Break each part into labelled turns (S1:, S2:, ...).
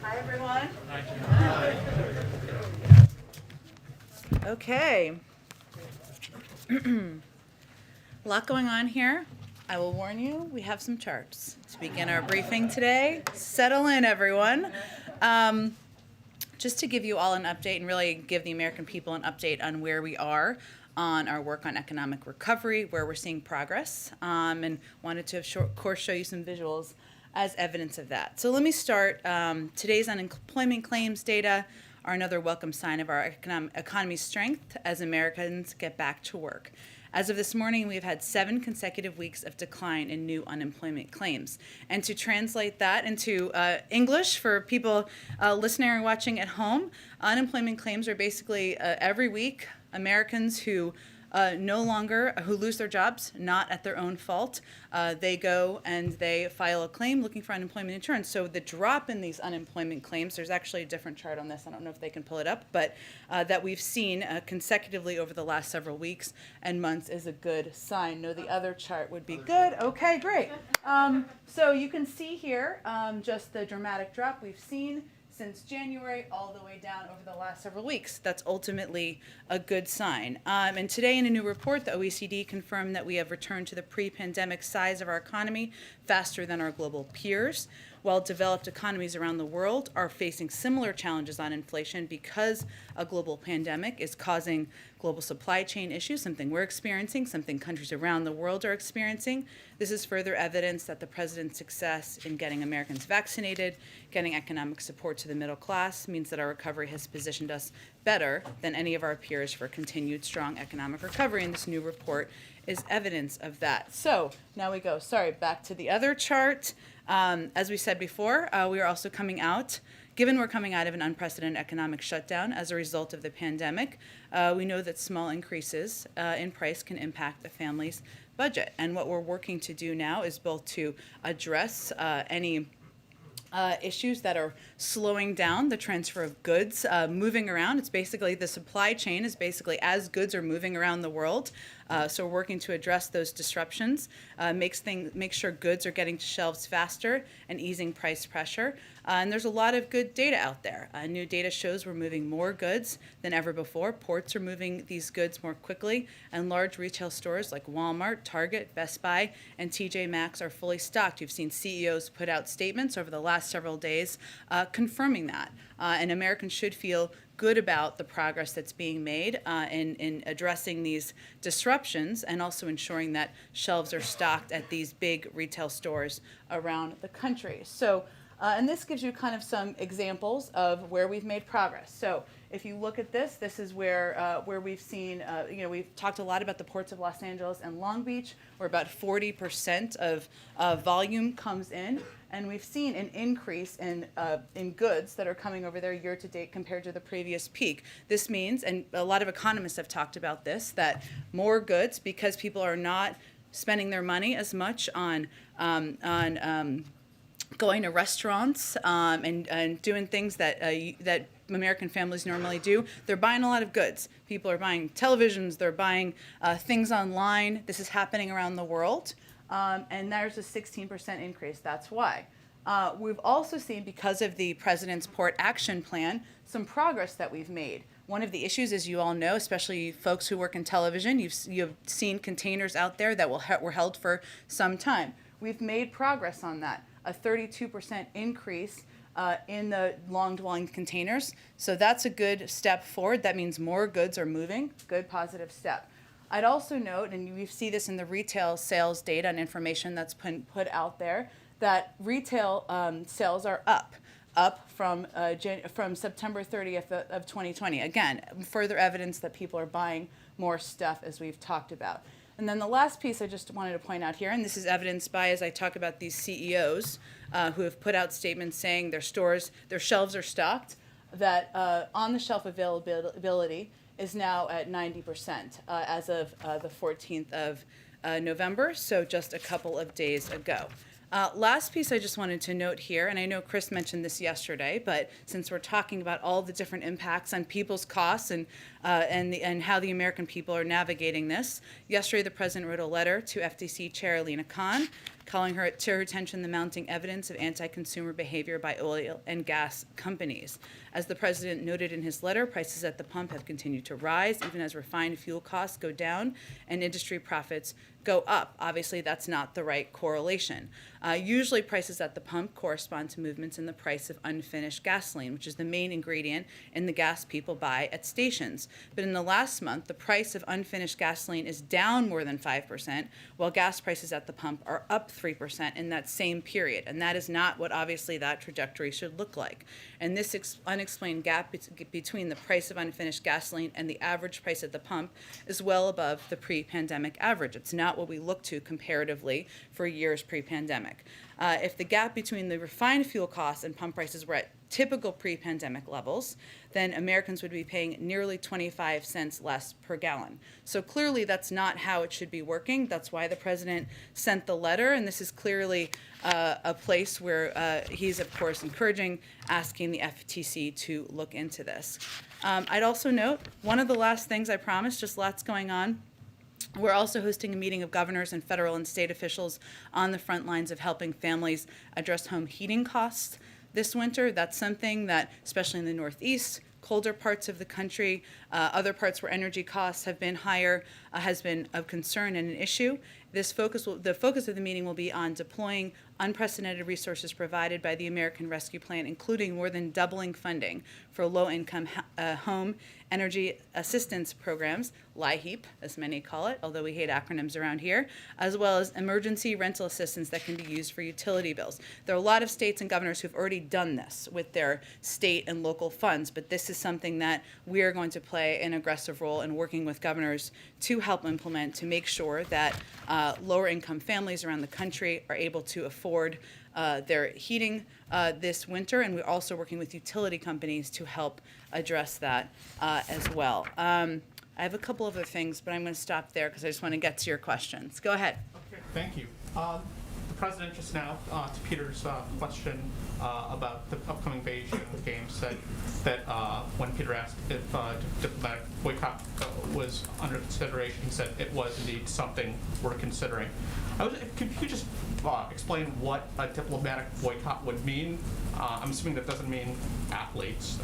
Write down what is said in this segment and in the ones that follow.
S1: Hi, everyone. Okay. A lot going on here. I will warn you, we have some charts. To begin our briefing today, settle in, everyone. Just to give you all an update and really give the American people an update on where we are on our work on economic recovery, where we're seeing progress, and wanted to, of course, show you some visuals as evidence of that. So let me start. Today's unemployment claims data are another welcome sign of our economy's strength as Americans get back to work. As of this morning, we've had 7 consecutive weeks of decline in new unemployment claims. And to translate that into English for people listening or watching at home, unemployment claims are basically every week Americans who who lose their jobs, not at their own fault. They go and they file a claim looking for unemployment insurance. So the drop in these unemployment claims, there's actually a different chart on this, I don't know if they can pull it up, but that we've seen consecutively over the last several weeks and months is a good sign. No, the other chart would be good. Okay, great. So you can see here just the dramatic drop we've seen since January all the way down over the last several weeks. That's ultimately a good sign. And today in a new report, the OECD confirmed that we have returned to the pre-pandemic size of our economy faster than our global peers. While developed economies around the world are facing similar challenges on inflation because a global pandemic is causing global supply chain issues, something we're experiencing, something countries around the world are experiencing. This is further evidence that the president's success in getting Americans vaccinated, getting economic support to the middle class, means that our recovery has positioned us better than any of our peers for continued strong economic recovery, and this new report is evidence of that. So now we go, back to the other chart. As we said before, we are also coming out, given we're coming out of an unprecedented economic shutdown as a result of the pandemic, we know that small increases in price can impact a family's budget. And what we're working to do now is both to address any issues that are slowing down the transfer of goods moving around. It's basically the supply chain is basically as goods are moving around the world. So we're working to address those disruptions, make sure goods are getting to shelves faster and easing price pressure. And there's a lot of good data out there. New data shows we're moving more goods than ever before. Ports are moving these goods more quickly, and large retail stores like Walmart, Target, Best Buy, and TJ Maxx are fully stocked. You've seen CEOs put out statements over the last several days confirming that. And Americans should feel good about the progress that's being made in addressing these disruptions and also ensuring that shelves are stocked at these big retail stores around the country. So, and this gives you kind of some examples of where we've made progress. So if you look at this, this is where we've seen, we've talked a lot about the ports of Los Angeles and Long Beach, where about 40% of volume comes in. And we've seen an increase in goods that are coming over there year to date compared to the previous peak. This means, and a lot of economists have talked about this, that more goods, because people are not spending their money as much on going to restaurants and doing things that American families normally do. They're buying a lot of goods. People are buying televisions. They're buying things online. This is happening around the world. And there's a 16% increase. That's why. We've also seen, because of the President's Port Action Plan, some progress that we've made. One of the issues, as you all know, especially folks who work in television, you've seen containers out there that were held for some time. We've made progress on that. A 32% increase in the long-dwelling containers. So that's a good step forward. That means more goods are moving. Good positive step. I'd also note, and we see this in the retail sales data and information that's put out there, that retail sales are up from September 30th of 2020. Again, further evidence that people are buying more stuff, as we've talked about. And then the last piece I just wanted to point out here, and this is evidenced by, as I talk about these CEOs who have put out statements saying their shelves are stocked, that on-the-shelf availability is now at 90% as of the 14th of November, so just a couple of days ago. Last piece I just wanted to note here, and I know Chris mentioned this yesterday, but since we're talking about all the different impacts on people's costs and how the American people are navigating this, yesterday the President wrote a letter to FTC Chair Alina Khan calling to her attention the mounting evidence of anti-consumer behavior by oil and gas companies. As the president noted in his letter, prices at the pump have continued to rise, even as refined fuel costs go down and industry profits go up. Obviously, that's not the right correlation. Usually, prices at the pump correspond to movements in the price of unfinished gasoline, which is the main ingredient in the gas people buy at stations. But in the last month, the price of unfinished gasoline is down more than 5%, while gas prices at the pump are up 3% in that same period. And that is not what obviously that trajectory should look like. And this unexplained gap between the price of unfinished gasoline and the average price at the pump is well above the pre-pandemic average. It's not what we look to comparatively for years pre-pandemic. If the gap between the refined fuel costs and pump prices were at typical pre-pandemic levels, then Americans would be paying nearly 25 cents less per gallon. So clearly that's not how it should be working. That's why the president sent the letter, and this is clearly a place where he's, of course, asking the FTC to look into this. I'd also note, one of the last things I promised, just lots going on, we're also hosting a meeting of governors and federal and state officials on the front lines of helping families address home heating costs this winter. That's something that, especially in the Northeast, colder parts of the country, other parts where energy costs have been higher, has been of concern and an issue. The focus of the meeting will be on deploying unprecedented resources provided by the American Rescue Plan, including more than doubling funding for low-income home energy assistance programs, LIHEAP, as many call it, although we hate acronyms around here, as well as emergency rental assistance that can be used for utility bills. There are a lot of states and governors who've already done this with their state and local funds, but this is something that we are going to play an aggressive role in working with governors to help implement, to make sure that lower income families around the country are able to afford their heating this winter, and we're also working with utility companies to help address that as well. I have a couple other things, but I'm going to stop there because I just want to get to your questions. Go ahead.
S2: Okay, thank you. The president just now, to Peter's question about the upcoming Beijing Games, said that when Peter asked if diplomatic boycott was under consideration, he said it was indeed something we're considering. Could you just explain what a diplomatic boycott would mean? I'm assuming that doesn't mean athletes.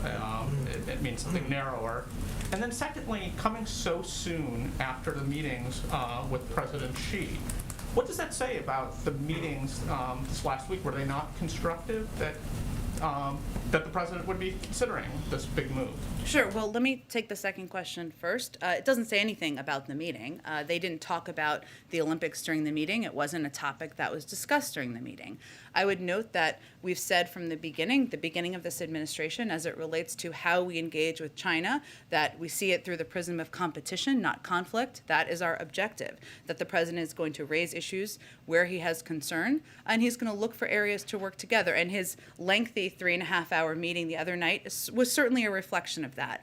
S2: It means something narrower. And then secondly, coming so soon after the meetings with President Xi, what does that say about the meetings this last week? Were they not constructive, that the president would be considering this big move?
S1: Sure. Well, let me take the second question first. It doesn't say anything about the meeting. They didn't talk about the Olympics during the meeting. It wasn't a topic that was discussed during the meeting. I would note that we've said from the beginning of this administration, as it relates to how we engage with China, that we see it through the prism of competition, not conflict. That is our objective, that the president is going to raise issues where he has concern, and he's going to look for areas to work together. And his lengthy 3.5-hour meeting the other night was certainly a reflection of that.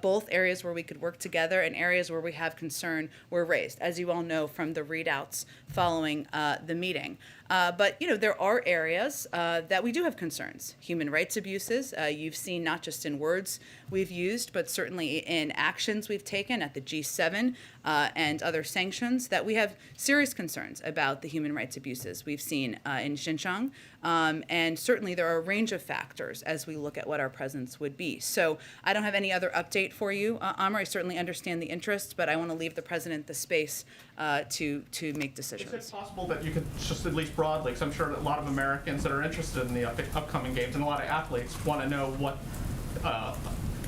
S1: Both areas where we could work together and areas where we have concern were raised, as you all know from the readouts following the meeting. But, there are areas that we do have concerns. Human rights abuses, you've seen not just in words we've used, but certainly in actions we've taken at the G7 and other sanctions, that we have serious concerns about the human rights abuses we've seen in Xinjiang. And certainly there are a range of factors as we look at what our presence would be. So I don't have any other update for you, Amr. I certainly understand the interest, but I want to leave the president the space to make decisions.
S2: Is it possible that you could just at least broadly, because I'm sure a lot of Americans that are interested in the upcoming games and a lot of athletes want to know what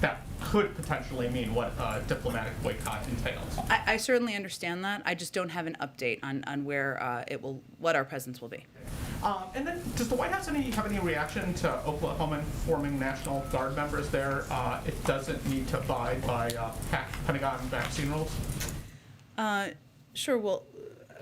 S2: that could potentially mean, what diplomatic boycott entails?
S1: I certainly understand that. I just don't have an update on where what our presence will be.
S2: And then, does the White House have any reaction to Oklahoma forming National Guard members there? It doesn't need to abide by Pentagon vaccine rules?
S1: Sure. Well,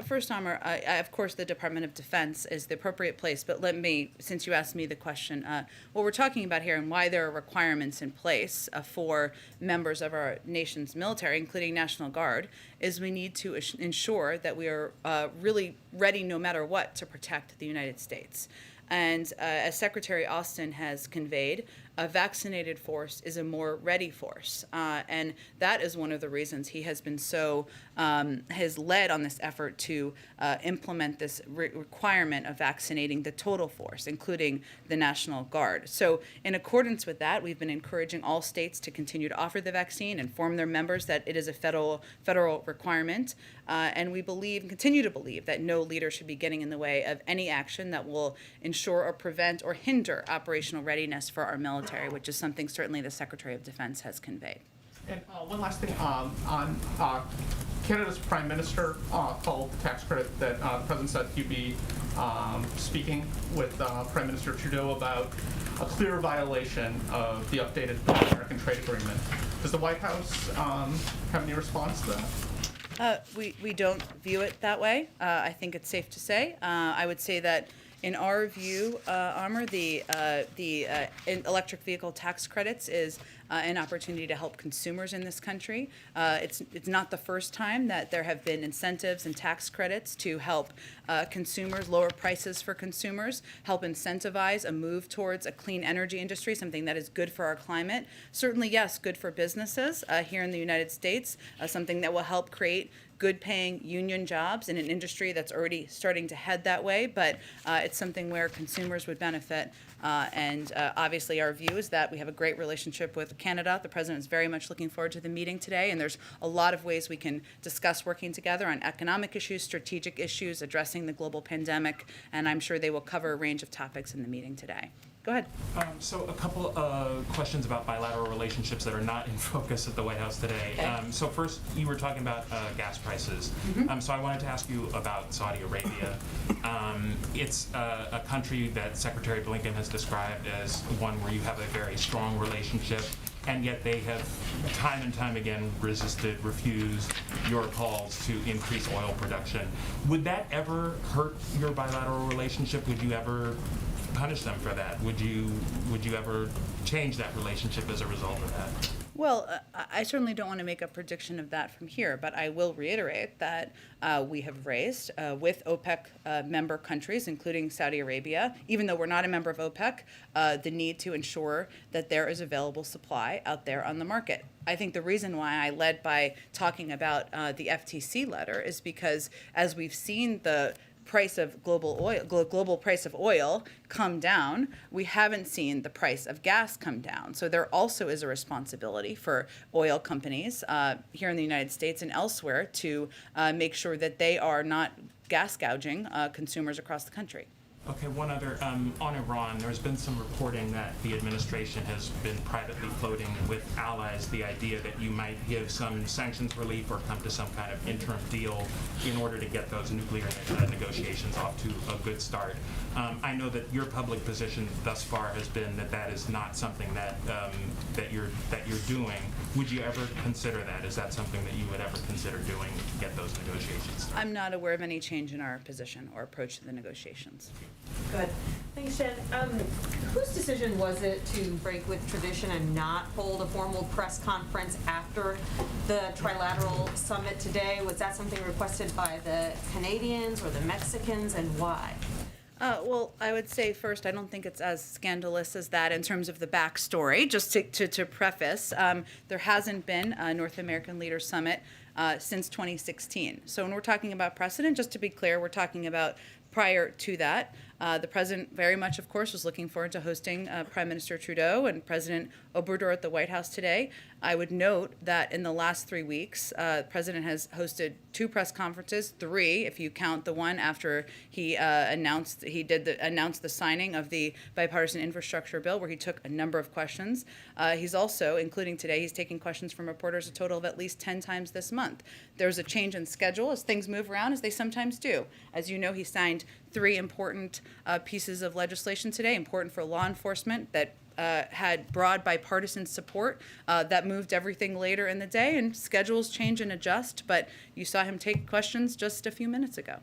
S1: first, Amr, of course, the Department of Defense is the appropriate place, but let me, since you asked me the question, what we're talking about here and why there are requirements in place for members of our nation's military, including National Guard, is we need to ensure that we are really ready no matter what to protect the United States. And as Secretary Austin has conveyed, a vaccinated force is a more ready force. And that is one of the reasons he has been so, has led on this effort to implement this requirement of vaccinating the total force, including the National Guard. So in accordance with that, we've been encouraging all states to continue to offer the vaccine, inform their members that it is a federal requirement. And we believe, and continue to believe, that no leader should be getting in the way of any action that will ensure or prevent or hinder operational readiness for our military, which is something certainly the Secretary of Defense has conveyed.
S2: And one last thing on Canada's Prime Minister called the tax credit that the President said he'd be speaking with Prime Minister Trudeau about a clear violation of the updated American trade agreement. Does the White House have any response to that?
S1: We don't view it that way. I think it's safe to say. I would say that in our view, Amr, the electric vehicle tax credits is an opportunity to help consumers in this country. It's not the first time that there have been incentives and tax credits to help consumers, lower prices for consumers, help incentivize a move towards a clean energy industry, something that is good for our climate. Certainly, yes, good for businesses here in the United States, something that will help create good-paying union jobs in an industry that's already starting to head that way, but it's something where consumers would benefit. And obviously our view is that we have a great relationship with Canada. The President is very much looking forward to the meeting today, and there's a lot of ways we can discuss working together on economic issues, strategic issues, addressing the global pandemic, and I'm sure they will cover a range of topics in the meeting today. Go ahead.
S3: So a couple of questions about bilateral relationships that are not in focus at the White House today.
S1: Okay.
S3: So first, you were talking about gas prices. So I wanted to ask you about Saudi Arabia. It's a country that Secretary Blinken has described as one where you have a very strong relationship, and yet they have time and time again refused your calls to increase oil production. Would that ever hurt your bilateral relationship? Would you ever punish them for that? Would you ever change that relationship as a result of that?
S1: Well, I certainly don't want to make a prediction of that from here, but I will reiterate that we have raised with OPEC member countries, including Saudi Arabia, even though we're not a member of OPEC, the need to ensure that there is available supply out there on the market. I think the reason why I led by talking about the FTC letter is because as we've seen the price of global price of oil come down, we haven't seen the price of gas come down. So there also is a responsibility for oil companies here in the United States and elsewhere to make sure that they are not gas gouging consumers across the country.
S3: Okay, one other, on Iran, there's been some reporting that the administration has been privately floating with allies the idea that you might give some sanctions relief or come to some kind of interim deal in order to get those nuclear negotiations off to a good start. I know that your public position thus far has been that that is not something that that you're doing. Would you ever consider that? Is that something that you would ever consider doing to get those negotiations started?
S1: I'm not aware of any change in our position or approach to the negotiations.
S4: Good. Thanks, Jen. Whose decision was it to break with tradition and not hold a formal press conference after the trilateral summit today? Was that something requested by the Canadians or the Mexicans, and why?
S1: Well, I would say first, I don't think it's as scandalous as that in terms of the backstory. Just to preface, there hasn't been a North American Leaders Summit since 2016. So when we're talking about precedent, just to be clear, we're talking about prior to that. The president very much, of course, was looking forward to hosting Prime Minister Trudeau and President Obrador at the White House today. I would note that in the last 3 weeks, the president has hosted 2 press conferences, 3 if you count the one after he announced the signing of the bipartisan infrastructure bill, where he took a number of questions. He's also, including today, he's taking questions from reporters a total of at least 10 times this month. There's a change in schedule as things move around, as they sometimes do. As you know, he signed 3 important pieces of legislation today, important for law enforcement, that had broad bipartisan support, that moved everything later in the day, and schedules change and adjust, but you saw him take questions just a few minutes ago.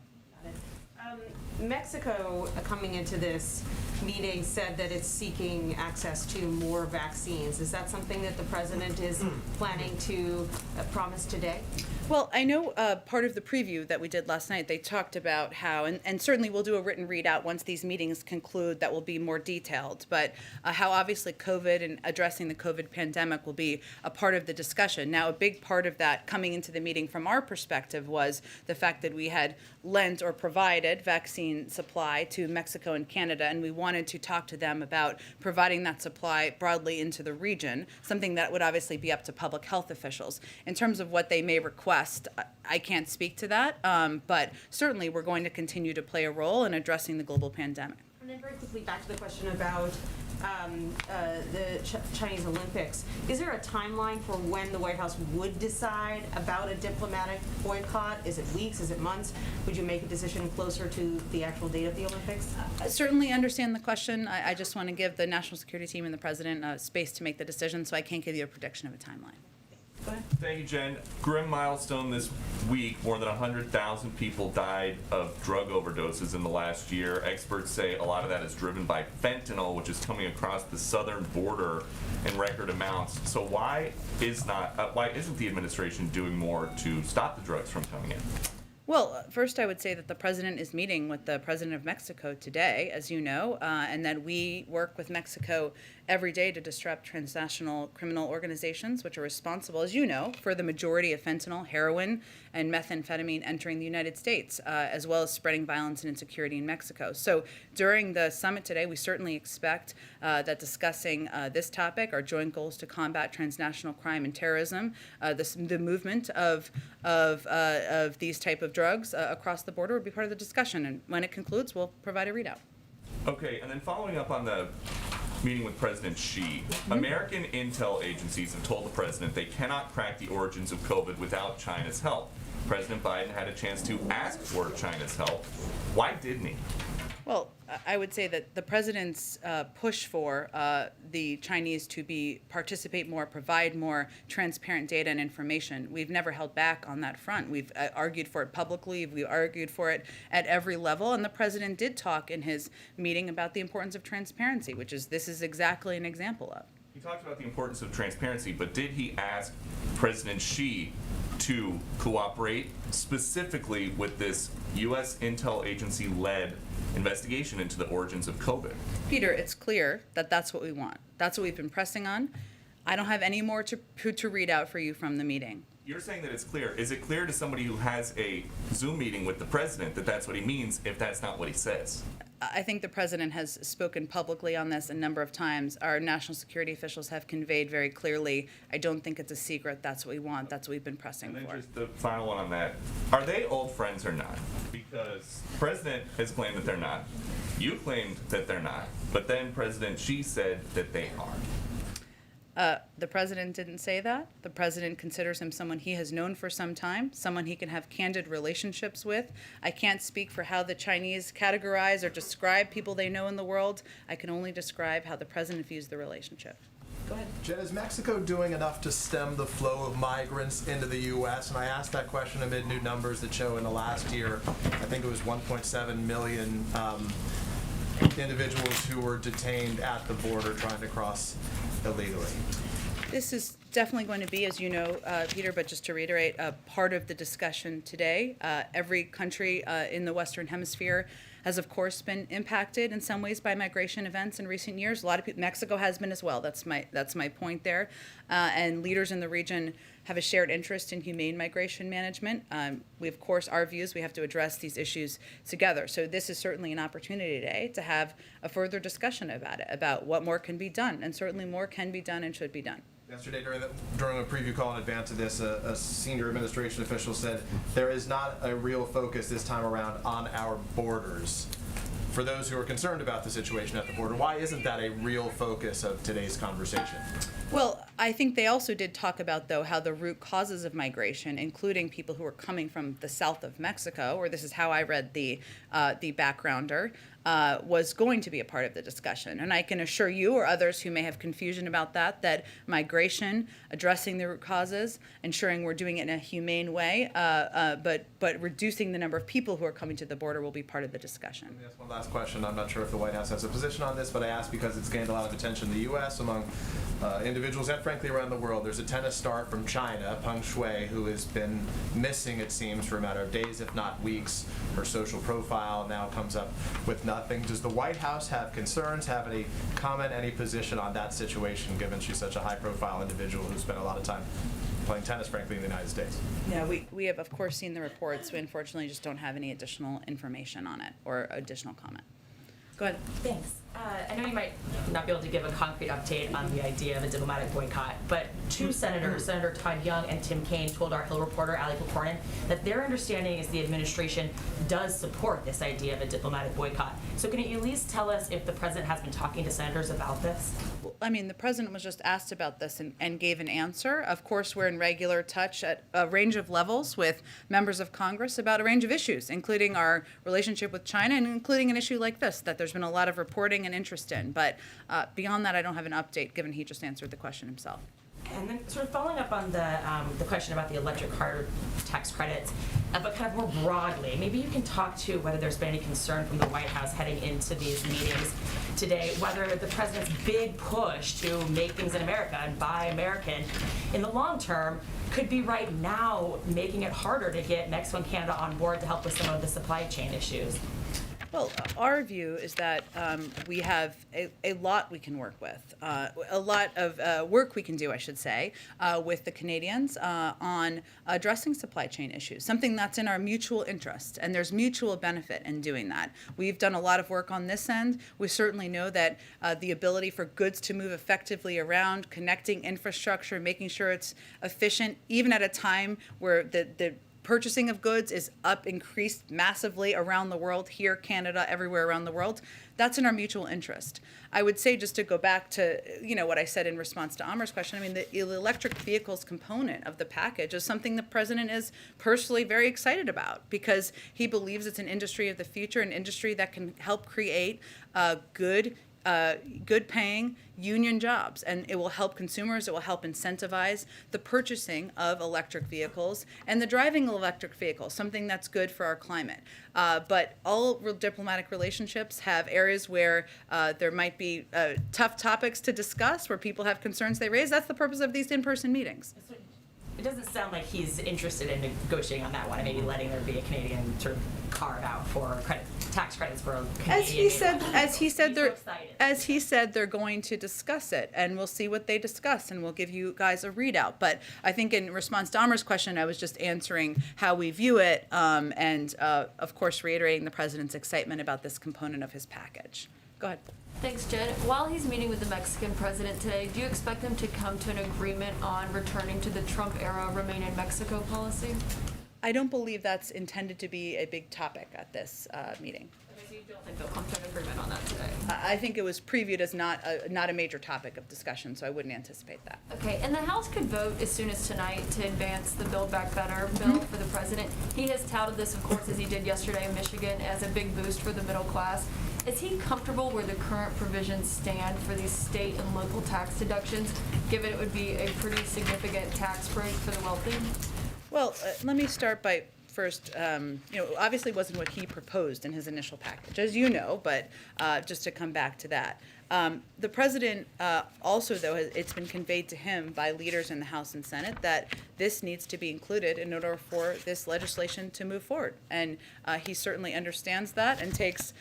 S4: Mexico coming into this meeting said that it's seeking access to more vaccines. Is that something that the president is planning to promise today?
S1: Well, I know part of the preview that we did last night, they talked about how, and certainly we'll do a written readout once these meetings conclude that will be more detailed, but how obviously COVID and addressing the COVID pandemic will be a part of the discussion. Now, a big part of that coming into the meeting from our perspective was the fact that we had lent or provided vaccine supply to Mexico and Canada, and we wanted to talk to them about providing that supply broadly into the region, something that would obviously be up to public health officials. In terms of what they may request, I can't speak to that, but certainly we're going to continue to play a role in addressing the global pandemic.
S4: And then very quickly back to the question about the Chinese Olympics. Is there a timeline for when the White House would decide about a diplomatic boycott? Is it weeks? Is it months? Would you make a decision closer to the actual date of the Olympics?
S1: I certainly understand the question. I just want to give the national security team and the president space to make the decision, so I can't give you a prediction of a timeline. Go ahead.
S5: Thank you, Jen. Grim milestone this week. More than 100,000 people died of drug overdoses in the last year. Experts say a lot of that is driven by fentanyl, which is coming across the southern border in record amounts. So why isn't the administration doing more to stop the drugs from coming in?
S1: Well, first I would say that the president is meeting with the president of Mexico today, as you know, and that we work with Mexico every day to disrupt transnational criminal organizations, which are responsible, as you know, for the majority of fentanyl, heroin, and methamphetamine entering the United States, as well as spreading violence and insecurity in Mexico. So during the summit today, we certainly expect that discussing this topic, our joint goals to combat transnational crime and terrorism, the movement of these type of drugs across the border would be part of the discussion. And when it concludes, we'll provide a readout.
S5: Okay, and then following up on the meeting with President Xi, American intel agencies have told the president they cannot crack the origins of COVID without China's help. President Biden had a chance to ask for China's help. Why didn't he?
S1: Well, I would say that the president's push for the Chinese to participate more, provide more transparent data and information, we've never held back on that front. We've argued for it publicly, we've argued for it at every level, and the president did talk in his meeting about the importance of transparency, this is exactly an example of.
S5: He talked about the importance of transparency, but did he ask President Xi to cooperate specifically with this U.S. intel agency-led investigation into the origins of COVID?
S1: Peter, it's clear that that's what we want. That's what we've been pressing on. I don't have any more to read out for you from the meeting.
S5: You're saying that it's clear. Is it clear to somebody who has a Zoom meeting with the president that that's what he means if that's not what he says?
S1: I think the president has spoken publicly on this a number of times. Our national security officials have conveyed very clearly, I don't think it's a secret. That's what we want. That's what we've been pressing
S5: And then
S1: for.
S5: just the final one on that. Are they old friends or not? Because the president has claimed that they're not. You claimed that they're not. But then President Xi said that they are.
S1: The president didn't say that. The president considers him someone he has known for some time, someone he can have candid relationships with. I can't speak for how the Chinese categorize or describe people they know in the world. I can only describe how the president views the relationship. Go ahead.
S6: Jen, is Mexico doing enough to stem the flow of migrants into the U.S.? And I asked that question amid new numbers that show in the last year, I think it was 1.7 million individuals who were detained at the border trying to cross illegally.
S1: This is definitely going to be, as you know, Peter, but just to reiterate, a part of the discussion today. Every country in the Western Hemisphere has, of course, been impacted in some ways by migration events in recent years. A lot of people, Mexico has been as well. That's my point there. And leaders in the region have a shared interest in humane migration management. We, of course, our views, we have to address these issues together. So this is certainly an opportunity today to have a further discussion about it, about what more can be done. And certainly more can be done and should be done.
S6: Yesterday, during a preview call in advance of this, a senior administration official said there is not a real focus this time around on our borders. For those who are concerned about the situation at the border, why isn't that a real focus of today's conversation?
S1: Well, I think they also did talk about, though, how the root causes of migration, including people who are coming from the south of Mexico, or this is how I read the backgrounder, was going to be a part of the discussion. And I can assure you or others who may have confusion about that migration, addressing the root causes, ensuring we're doing it in a humane way, but reducing the number of people who are coming to the border will be part of the discussion.
S6: Let me ask one last question. I'm not sure if the White House has a position on this, but I ask because it's gained a lot of attention in the U.S. among individuals and frankly around the world. There's a tennis star from China, Peng Shuai, who has been missing, it seems, for a matter of days, if not weeks. Her social profile now comes up with nothing. Does the White House have concerns, have any comment, any position on that situation, given she's such a high-profile individual who spent a lot of time playing tennis, frankly, in the United States?
S1: Yeah, we have, of course, seen the reports. We unfortunately just don't have any additional information on it or additional comment. Go ahead.
S7: Thanks. I know you might not be able to give a concrete update on the idea of a diplomatic boycott, but two senators, Senator Todd Young and Tim Kaine, told our Hill reporter, Ali Pokornin, that their understanding is the administration does support this idea of a diplomatic boycott. So can you at least tell us if the president has been talking to senators about this?
S1: I mean, the president was just asked about this and gave an answer. Of course, we're in regular touch at a range of levels with members of Congress about a range of issues, including our relationship with China and including an issue like this, that there's been a lot of reporting and interest in. But beyond that, I don't have an update, given he just answered the question himself.
S7: And then sort of following up on the question about the electric car tax credits, but kind of more broadly, maybe you can talk to whether there's been any concern from the White House heading into these meetings today, whether the president's big push to make things in America and buy American in the long term could be right now making it harder to get Mexico and Canada on board to help with some of the supply chain issues.
S1: Well, our view is that we have a lot we can work with, a lot of work we can do, I should say, with the Canadians on addressing supply chain issues, something that's in our mutual interest, and there's mutual benefit in doing that. We've done a lot of work on this end. We certainly know that the ability for goods to move effectively around, connecting infrastructure, making sure it's efficient, even at a time where the purchasing of goods is increased massively around the world, here, Canada, everywhere around the world. That's in our mutual interest. I would say, just to go back to what I said in response to Amar's question, I mean, the electric vehicles component of the package is something the president is personally very excited about, because he believes it's an industry of the future, an industry that can help create good paying union jobs, and it will help consumers, it will help incentivize the purchasing of electric vehicles and the driving of electric vehicles, something that's good for our climate. But all diplomatic relationships have areas where there might be tough topics to discuss, where people have concerns they raise. That's the purpose of these in-person meetings.
S7: It doesn't sound like he's interested in negotiating on that one and maybe letting there be a Canadian sort of carve out for tax credits for Canadian. As he said, they're going to discuss it, and we'll see what they discuss, and we'll give you guys a readout. But I think in response to Amar's question, I was just answering how we view it, and of course reiterating the president's excitement about this component of his package. Go ahead.
S8: Thanks, Jen. While he's meeting with the Mexican president today, do you expect them to come to an agreement on returning to the Trump-era Remain in Mexico policy?
S1: I don't believe that's intended to be a big topic at this meeting.
S8: Okay, so you don't think they'll come to an agreement on that today?
S1: I think it was previewed as not a major topic of discussion, so I wouldn't anticipate that.
S8: Okay, and the House could vote as soon as tonight to advance the Build Back Better bill for the president. He has touted this, of course, as he did yesterday in Michigan, as a big boost for the middle class. Is he comfortable where the current provisions stand for these state and local tax deductions, given it would be a pretty significant tax break for the wealthy?
S1: Well, let me start by first, obviously wasn't what he proposed in his initial package, as you know, but just to come back to that. The president also, though, it's been conveyed to him by leaders in the House and Senate that this needs to be included in order for this legislation to move forward. And he certainly understands that and takes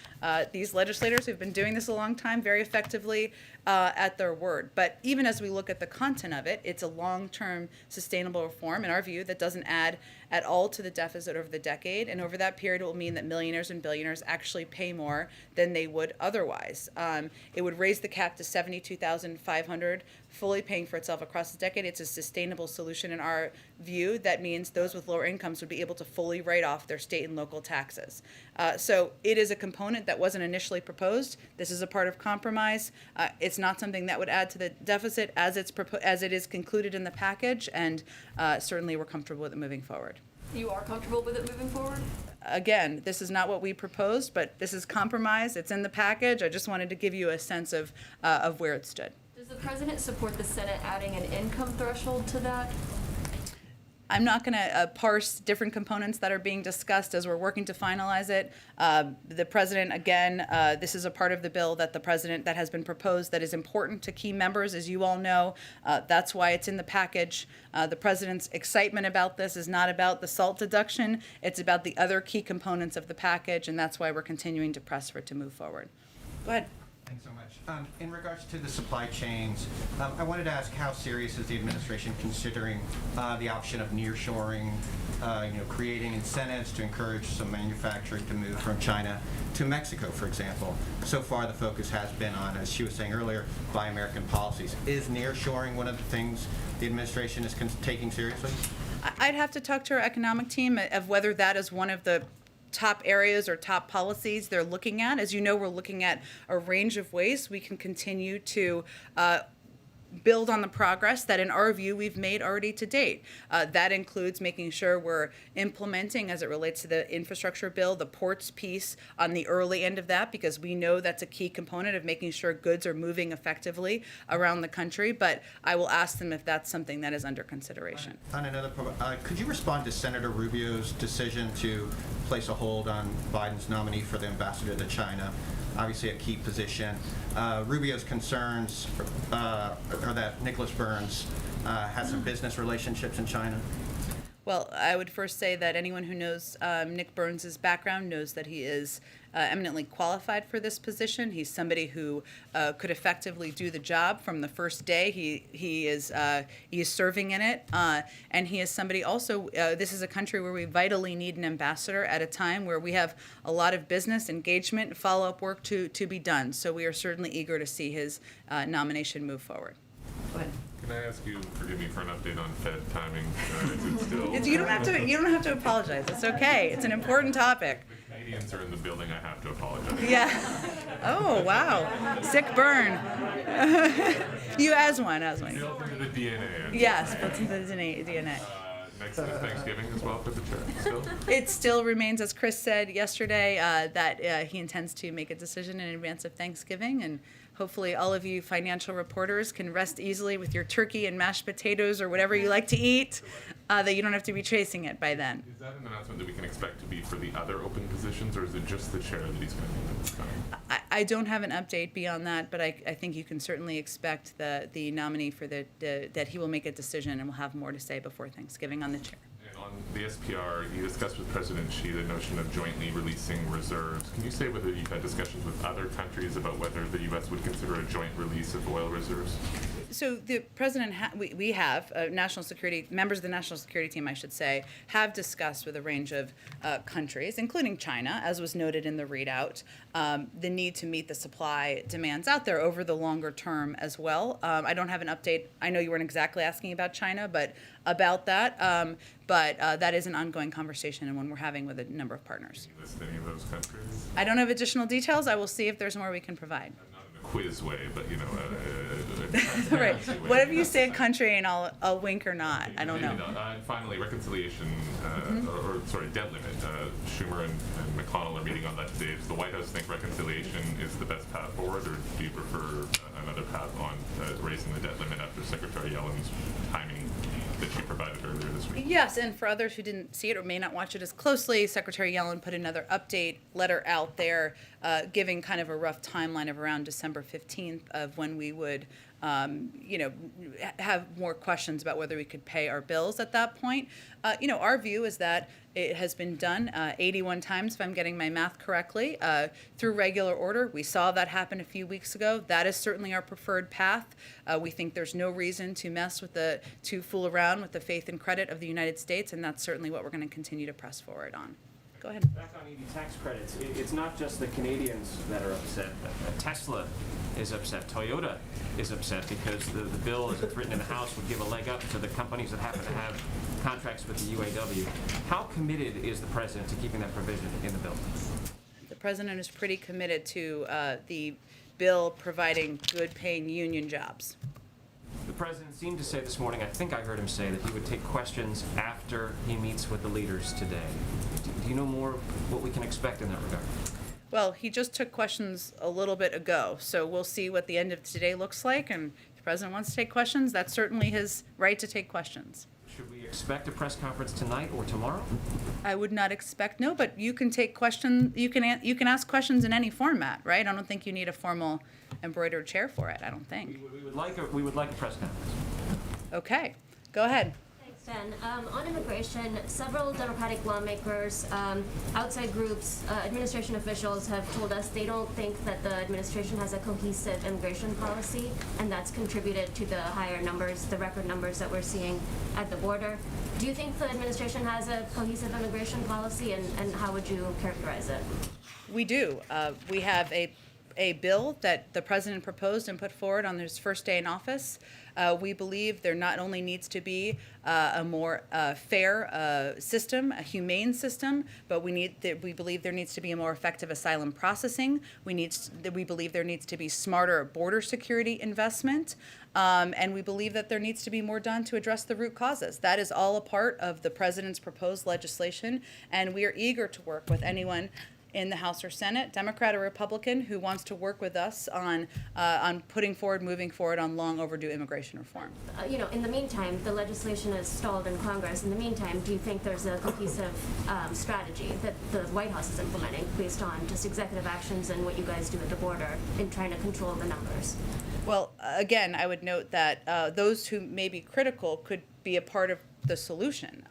S1: these legislators who've been doing this a long time very effectively at their word. But even as we look at the content of it, it's a long-term sustainable reform, in our view, that doesn't add at all to the deficit over the decade. And over that period, it will mean that millionaires and billionaires actually pay more than they would otherwise. It would raised the cap to 72,500, fully paying for itself across the decade. It's a sustainable solution in our view. That means those with lower incomes would be able to fully write off their state and local taxes. So it is a component that wasn't initially proposed. This is a part of compromise. It's not something that would add to the deficit as as it is concluded in the package, and certainly we're comfortable with it moving forward.
S8: You are comfortable with it moving forward?
S1: Again, this is not what we proposed, but this is compromise. It's in the package. I just wanted to give you a sense of where it stood.
S8: Does the president support the Senate adding an income threshold to that?
S1: I'm not going to parse different components that are being discussed as we're working to finalize it. The president, again, this is a part of the bill that that has been proposed that is important to key members, as you all know. That's why it's in the package. The president's excitement about this is not about the SALT deduction. It's about the other key components of the package, and that's why we're continuing to press for it to move forward. Go ahead.
S9: Thanks so much. In regards to the supply chains, I wanted to ask how serious is the administration considering the option of nearshoring, creating incentives to encourage some manufacturing to move from China to Mexico, for example. So far, the focus has been on, as she was saying earlier, Buy American policies. Is nearshoring one of the things the administration is taking seriously?
S1: I'd have to talk to our economic team of whether that is one of the top areas or top policies they're looking at. As you know, we're looking at a range of ways we can continue to build on the progress that, in our view, we've made already to date. That includes making sure we're implementing, as it relates to the infrastructure bill, the ports piece on the early end of that, because we know that's a key component of making sure goods are moving effectively around the country. But I will ask them if that's something that is under consideration.
S9: On another, could you respond to Senator Rubio's decision to place a hold on Biden's nominee for the ambassador to China? Obviously a key position. Rubio's concerns are that Nicholas Burns has some business relationships in China.
S1: Well, I would first say that anyone who knows Nick Burns' background knows that he is eminently qualified for this position. He's somebody who could effectively do the job from the first day he is serving in it, and he is somebody also. This is a country where we vitally need an ambassador at a time where we have a lot of business engagement and follow-up work to be done. So we are certainly eager to see his nomination move forward. Go ahead.
S10: Can I ask you, forgive me for an update on Fed timing? Is it still?
S1: You don't have to apologize. It's okay. It's an important topic.
S10: The Canadians are in the building. I have to apologize.
S1: Yeah. Oh, wow. Sick burn. You as one.
S10: Built into the DNA.
S1: Yes, built into the DNA.
S10: Next is Thanksgiving as well for the chair. Still?
S1: It still remains, as Chris said yesterday, that he intends to make a decision in advance of Thanksgiving, and hopefully all of you financial reporters can rest easily with your turkey and mashed potatoes or whatever you like to eat, that you don't have to be chasing it by then.
S10: Is that an announcement that we can expect to be for the other open positions, or is it just the chair that he's going to be this time?
S1: I don't have an update beyond that, but I think you can certainly expect the nominee for that he will make a decision and will have more to say before Thanksgiving on the chair.
S10: And on the SPR, you discussed with President Xi the notion of jointly releasing reserves. Can you say whether you've had discussions with other countries about whether the U.S. would consider a joint release of oil reserves?
S1: So the president, we have national security members of the national security team, I should say, have discussed with a range of countries, including China, as was noted in the readout, the need to meet the supply demands out there over the longer term as well. I don't have an update. I know you weren't exactly asking about China, but about that. But that is an ongoing conversation and one we're having with a number of partners.
S10: Can you list any of those countries?
S1: I don't have additional details. I will see if there's more we can provide.
S10: Not in a quiz way, but
S1: Right. Whatever you say, country, and I'll wink or not. I don't know.
S10: And finally, reconciliation, debt limit. Schumer and McConnell are meeting on that today. Does the White House think reconciliation is the best path forward, or do you prefer another path on raising the debt limit after Secretary Yellen's timing that she provided earlier this week?
S1: Yes, and for others who didn't see it or may not watch it as closely, Secretary Yellen put another update letter out there giving kind of a rough timeline of around December 15th of when we would have more questions about whether we could pay our bills at that point. Our view is that it has been done 81 times, if I'm getting my math correctly, through regular order. We saw that happen a few weeks ago. That is certainly our preferred path. We think there's no reason to fool around with the faith and credit of the United States, and that's certainly what we're going to continue to press forward on. Go ahead.
S11: Back on EV tax credits, it's not just the Canadians that are upset. Tesla is upset. Toyota is upset because the bill, as it's written in the House, would give a leg up to the companies that happen to have contracts with the UAW. How committed is the president to keeping that provision in the bill?
S1: The president is pretty committed to the bill providing good-paying union jobs.
S11: The president seemed to say this morning, I think I heard him say, that he would take questions after he meets with the leaders today. Do you know more what we can expect in that regard?
S1: Well, he just took questions a little bit ago, so we'll see what the end of today looks like, and if the president wants to take questions, that's certainly his right to take questions.
S11: Should we expect a press conference tonight or tomorrow?
S1: I would not expect, no, but you can take questions, you can ask questions in any format, right? I don't think you need a formal embroidered chair for it, I don't think.
S11: We would like a press conference.
S1: Okay, go ahead.
S12: Thanks, Jen. On immigration, several Democratic lawmakers, outside groups, administration officials have told us they don't think that the administration has a cohesive immigration policy, and that's contributed to the higher numbers, the record numbers that we're seeing at the border. Do you think the administration has a cohesive immigration policy, and how would you characterize it?
S1: We do. We have a bill that the president proposed and put forward on his first day in office. We believe there not only needs to be a more fair system, a humane system, but we believe there needs to be a more effective asylum processing. We believe there needs to be smarter border security investment, and we believe that there needs to be more done to address the root causes. That is all a part of the president's proposed legislation, and we are eager to work with anyone in the House or Senate, Democrat or Republican, who wants to work with us on moving forward on long overdue immigration reform.
S12: In the meantime, the legislation is stalled in Congress. In the meantime, do you think there's a cohesive strategy that the White House is implementing based on just executive actions and what you guys do at the border in trying to control the numbers?
S1: Well, again, I would note that those who may be critical could be a part of the solution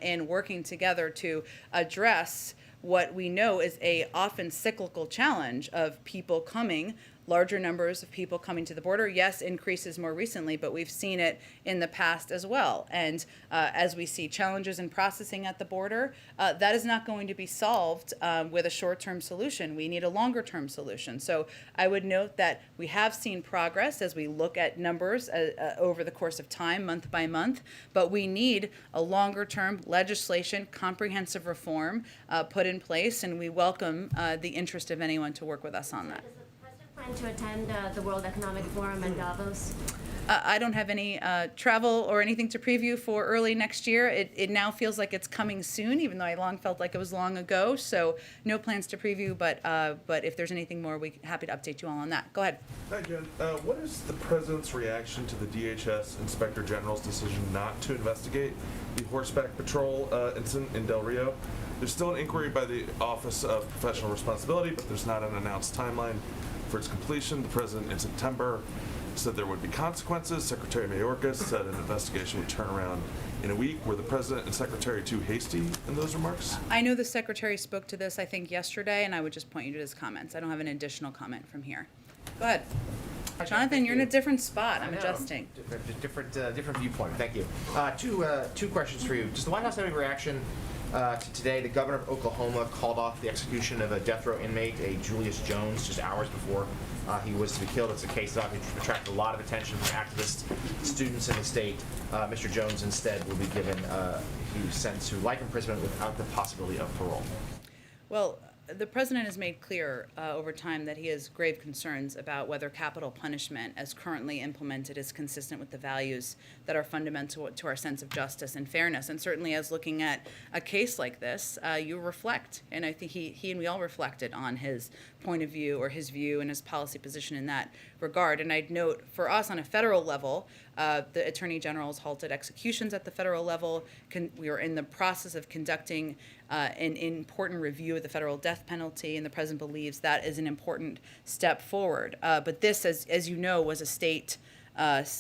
S1: in working together to address what we know is a often cyclical challenge of people coming, larger numbers of people coming to the border. Yes, increases more recently, but we've seen it in the past as well. And as we see challenges in processing at the border, that is not going to be solved with a short-term solution. We need a longer-term solution. So I would note that we have seen progress as we look at numbers over the course of time, month by month, but we need a longer-term legislation, comprehensive reform put in place, and we welcome the interest of anyone to work with us on that.
S12: Plan to attend the World Economic Forum in Davos?
S1: I don't have any travel or anything to preview for early next year. It now feels like it's coming soon, even though I long felt like it was long ago. So no plans to preview, but if there's anything more, we're happy to update you all on that. Go ahead.
S13: Hi, Jen. What is the president's reaction to the DHS Inspector General's decision not to investigate the horseback patrol incident in Del Rio? There's still an inquiry by the Office of Professional Responsibility, but there's not an announced timeline for its completion. The president in September said there would be consequences. Secretary Mayorkas said an investigation would turn around in a week. Were the president and secretary too hasty in those remarks?
S1: I know the secretary spoke to this, I think, yesterday, and I would just point you to his comments. I don't have an additional comment from here. Go ahead. Jonathan, you're in a different spot. I'm adjusting.
S14: Different viewpoint. Thank you. Two questions for you. Does the White House have any reaction to today? The governor of Oklahoma called off the execution of a death row inmate, a Julius Jones, just hours before he was to be killed. It's a case that attracted a lot of attention from activists, students in the state. Mr. Jones instead will be given, he was sentenced to life imprisonment without the possibility of parole.
S1: Well, the president has made clear over time that he has grave concerns about whether capital punishment as currently implemented is consistent with the values that are fundamental to our sense of justice and fairness. And certainly as looking at a case like this, you reflect, and I think he and we all reflected on his point of view or his view and his policy position in that regard. And I'd note for us on a federal level, the Attorney General's halted executions at the federal level. We are in the process of conducting an important review of the federal death penalty, and the president believes that is an important step forward. But this, as you know, was a state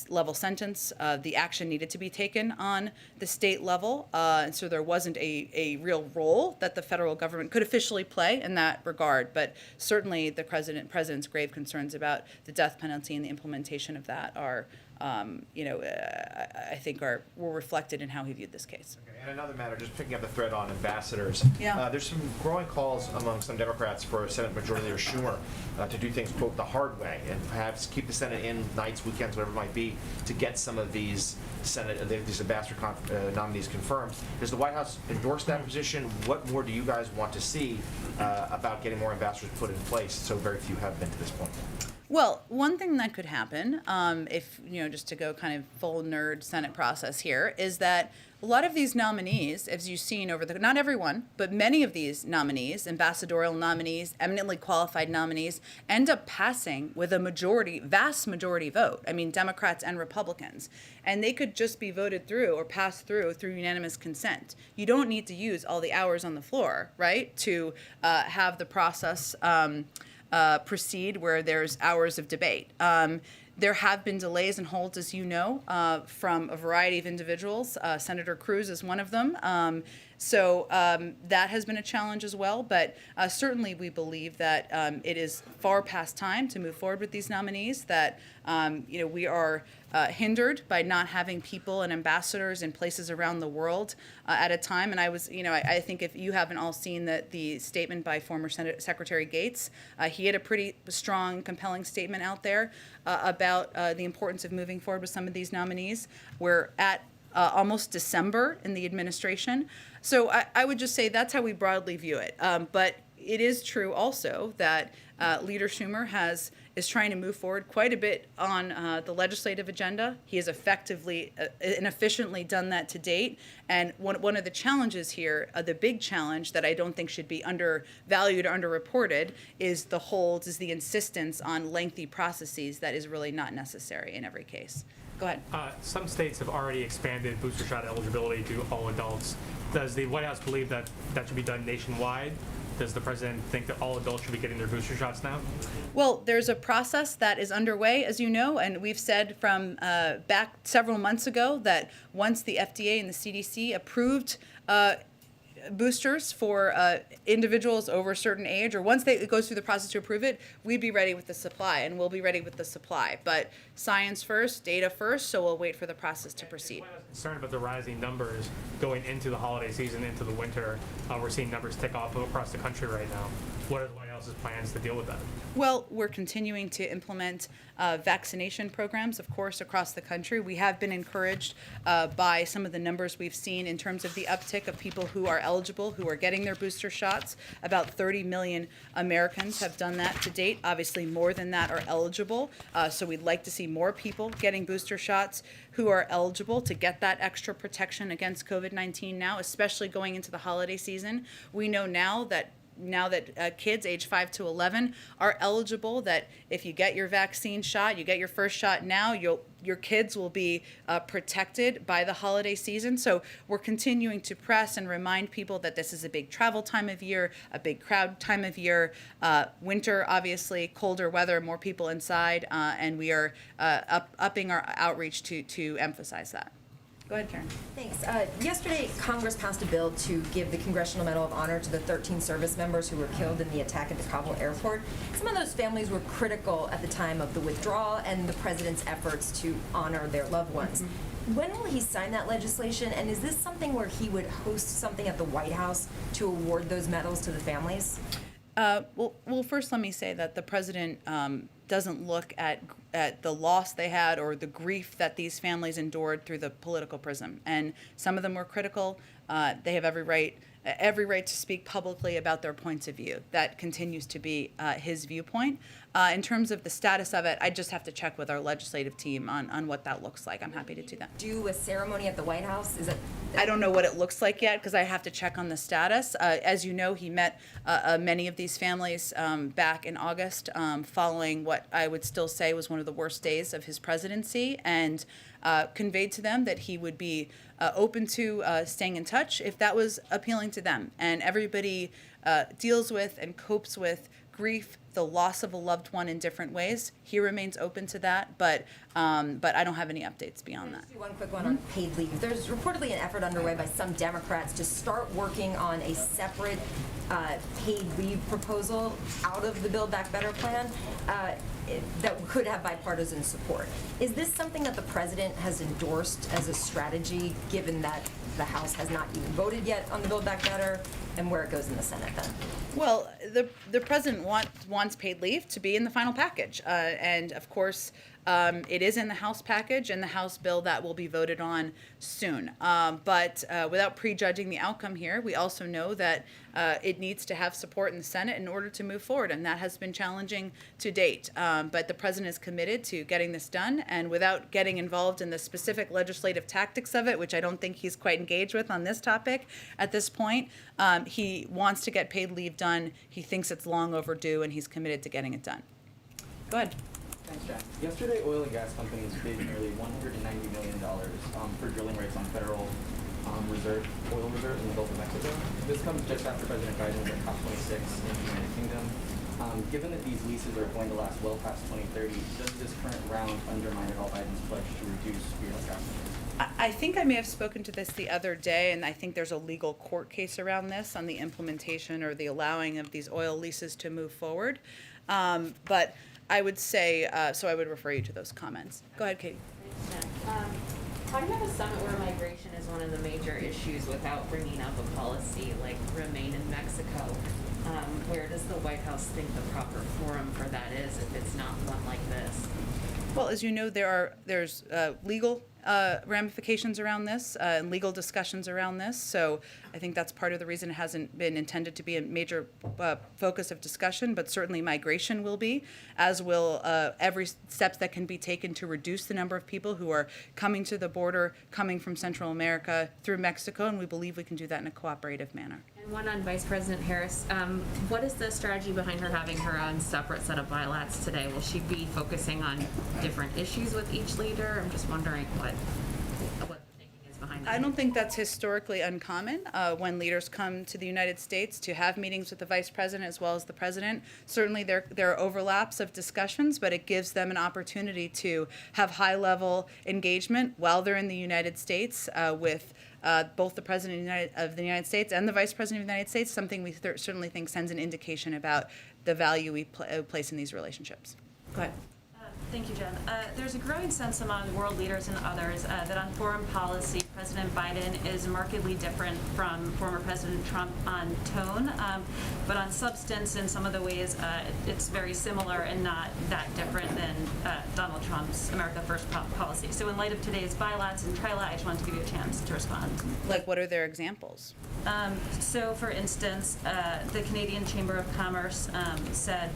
S1: level sentence. The action needed to be taken on the state level, and so there wasn't a real role that the federal government could officially play in that regard. But certainly the president's grave concerns about the death penalty and the implementation of that are I think were reflected in how he viewed this case.
S14: Okay, and another matter, just picking up the thread on ambassadors.
S1: Yeah.
S14: There's some growing calls among some Democrats for Senate Majority Leader Schumer to do things, quote, the hard way, and perhaps keep the Senate in nights, weekends, whatever it might be, to get some of these these ambassador nominees confirmed. Does the White House endorse that position? What more do you guys want to see about getting more ambassadors put in place, so very few have been to this point?
S1: Well, one thing that could happen, if, just to go kind of full nerd Senate process here, is that a lot of these nominees, as you've seen not everyone, but many of these nominees, ambassadorial nominees, eminently qualified nominees, end up passing with a vast majority vote. I mean, Democrats and Republicans. And they could just be voted through or passed through unanimous consent. You don't need to use all the hours on the floor, right, to have the process proceed where there's hours of debate. There have been delays and holds, as you know, from a variety of individuals. Senator Cruz is one of them. So that has been a challenge as well. But certainly we believe that it is far past time to move forward with these nominees, that we are hindered by not having people and ambassadors in places around the world at a time. And I think if you haven't all seen the statement by former Secretary Gates, he had a pretty strong, compelling statement out there about the importance of moving forward with some of these nominees. We're at almost December in the administration. So I would just say that's how we broadly view it. But it is true also that Leader Schumer is trying to move forward quite a bit on the legislative agenda. He has effectively and efficiently done that to date. And one of the challenges here, the big challenge that I don't think should be undervalued or underreported, is the insistence on lengthy processes that is really not necessary in every case. Go ahead.
S15: Some states have already expanded booster shot eligibility to all adults. Does the White House believe that should be done nationwide? Does the president think that all adults should be getting their booster shots now?
S1: Well, there's a process that is underway, as you know, and we've said from back several months ago that once the FDA and the CDC approved boosters for individuals over a certain age, or once it goes through the process to approve it, we'd be ready with the supply, and we'll be ready with the supply. But science first, data first, so we'll wait for the process to proceed.
S15: I'm concerned about the rising numbers going into the holiday season, into the winter. We're seeing numbers tick off across the country right now. What are the White House's plans to deal with that?
S1: Well, we're continuing to implement vaccination programs, of course, across the country. We have been encouraged by some of the numbers we've seen in terms of the uptick of people who are eligible, who are getting their booster shots. About 30 million Americans have done that to date. Obviously, more than that are eligible. So we'd like to see more people getting booster shots who are eligible to get that extra protection against COVID-19 now, especially going into the holiday season. We know now that kids age 5 to 11 are eligible, that if you get your vaccine shot, you get your first shot now, your kids will be protected by the holiday season. So we're continuing to press and remind people that this is a big travel time of year, a big crowd time of year. Winter, obviously, colder weather, more people inside, and we are upping our outreach to emphasize that. Go ahead, Karen.
S16: Thanks. Yesterday, Congress passed a bill to give the Congressional Medal of Honor to the 13 service members who were killed in the attack at the Kabul airport. Some of those families were critical at the time of the withdrawal and the president's efforts to honor their loved ones. Mm-hmm. When will he sign that legislation, and is this something where he would host something at the White House to award those medals to the families?
S1: Well, first let me say that the president doesn't look at the loss they had or the grief that these families endured through the political prism. And some of them were critical. They have every right to speak publicly about their points of view. That continues to be his viewpoint. In terms of the status of it, I just have to check with our legislative team on what that looks like. I'm happy to do that.
S16: Do a ceremony at the White House? Is it?
S1: I don't know what it looks like yet because I have to check on the status. As you know, he met many of these families back in August following what I would still say was one of the worst days of his presidency, and conveyed to them that he would be open to staying in touch if that was appealing to them. And everybody deals with and copes with grief, the loss of a loved one in different ways. He remains open to that, but I don't have any updates beyond that.
S16: Just do one quick one on paid leave. There's reportedly an effort underway by some Democrats to start working on a separate paid leave proposal out of the Build Back Better plan that could have bipartisan support. Is this something that the president has endorsed as a strategy, given that the House has not even voted yet on the Build Back Better, and where it goes in the Senate then?
S1: Well, the president wants paid leave to be in the final package, and of course, it is in the House package and the House bill that will be voted on soon. But without prejudging the outcome here, we also know that it needs to have support in the Senate in order to move forward, and that has been challenging to date. But the president is committed to getting this done, and without getting involved in the specific legislative tactics of it, which I don't think he's quite engaged with on this topic at this point, he wants to get paid leave done. He thinks it's long overdue, and he's committed to getting it done. Go ahead.
S17: Thanks, Jen. Yesterday, oil and gas companies bid nearly $190 million for drilling rights on federal oil reserves in the Gulf of Mexico. This comes just after President Biden was at COP26 in the United Kingdom. Given that these leases are going to last well past 2030, does this current round undermine at all Biden's pledge to reduce greenhouse gas emissions?
S1: I think I may have spoken to this the other day, and I think there's a legal court case around this on the implementation or the allowing of these oil leases to move forward. But I would say, so I would refer you to those comments. Go ahead, Katie.
S18: How do you have a summit where migration is one of the major issues without bringing up a policy like Remain in Mexico? Where does the White House think the proper forum for that is if it's not one like this?
S1: Well, as you know, there's legal ramifications around this and legal discussions around this. So I think that's part of the reason it hasn't been intended to be a major focus of discussion, but certainly migration will be, as will every steps that can be taken to reduce the number of people who are coming to the border, coming from Central America through Mexico, and we believe we can do that in a cooperative manner.
S18: And one on Vice President Harris. What is the strategy behind her having her own separate set of bilats today? Will she be focusing on different issues with each leader? I'm just wondering what the thinking is behind that.
S1: I don't think that's historically uncommon when leaders come to the United States to have meetings with the vice president as well as the president. Certainly there are overlaps of discussions, but it gives them an opportunity to have high-level engagement while they're in the United States with both the President of the United States and the Vice President of the United States, something we certainly think sends an indication about the value we place in these relationships. Go ahead.
S19: Thank you, Jen. There's a growing sense among world leaders and others that on foreign policy, President Biden is markedly different from former President Trump on tone, but on substance in some of the ways it's very similar and not that different than Donald Trump's America First policy. So in light of today's bilats and trilat, I just wanted to give you a chance to respond.
S1: Like, what are their examples?
S19: So, for instance, the Canadian Chamber of Commerce